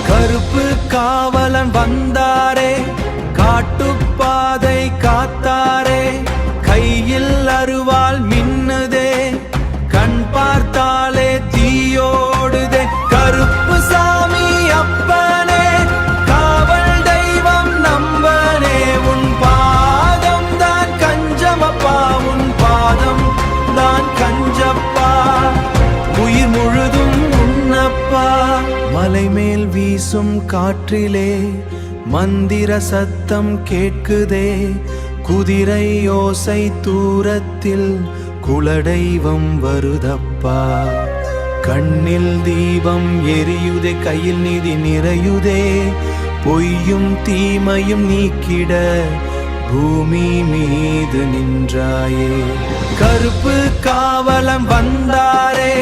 கருப்பு காவலன் வந்தாரே, காட்டுப்பாதை காத்தாரே, கையில் அருவாள் மின்னுதே, கண் பார்த்தாலே தீயோடுதே. கருப்பு சாமி அப்பனே, காவல் தெய்வம் நம்பனே, உன் பாதம் தான் கஞ்சமப்பா, உன் பாதம் தான் கஞ்சப்பா, உயிர் முழுதும் உன்னப்பா. மலை மேல் வீசும் காற்றிலே மந்திர சத்தம் கேட்குதே, குதிரை ஓசை தூரத்தில் குலதெய்வம் வருதப்பா. கண்ணில் தீபம் எரியுதே, கையில் நிதி நிறையுதே, பொய்யும் தீமையும் நீக்கிட பூமி மீது நின்றாயே. கருப்பு காவலம் வந்தாரே,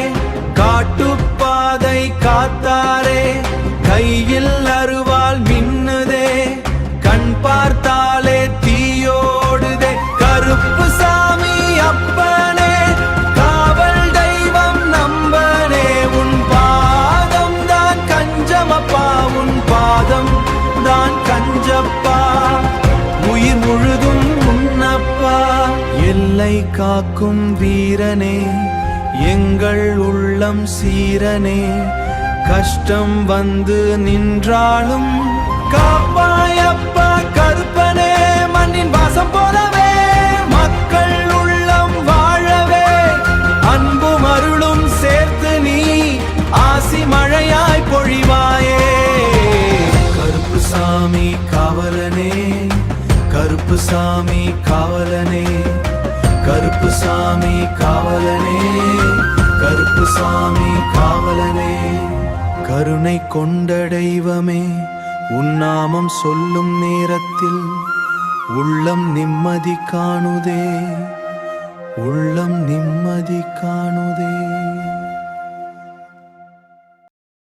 காட்டுப்பாதை காத்தாரே, கையில் அருவாள் மின்னுதே, கண் பார்த்தாலே தீயோடுதே. கருப்பு சாமி அப்பனே, காவல் தெய்வம் நம்பனே, உன் பாதம் தான் கஞ்சமப்பா, உன் பாதம் தான் கஞ்சப்பா, உயிர் முழுதும் உன்னப்பா. எல்லை காக்கும் வீரனே, எங்கள் உள்ளம் சீரனே, கஷ்டம் வந்து நின்றாலும் காப்பாயப்பா கருப்பனே. மண்ணின் வாசம் போலவே மக்கள் உள்ளம் வாழவே, அன்பும் அருளும் சேர்த்து நீ ஆசி மழையாய் பொழிவாயே. கருப்பு சாமி காவலனே, கருப்பு சாமி காவலனே, கருப்பு சாமி காவலனே, கருப்பு சாமி காவலனே. கருணை கொண்ட தெய்வமே, உன்னாமம் சொல்லும் நேரத்தில் உள்ளம் நிம்மதி காணுதே, உள்ளம் நிம்மதி காணுதே.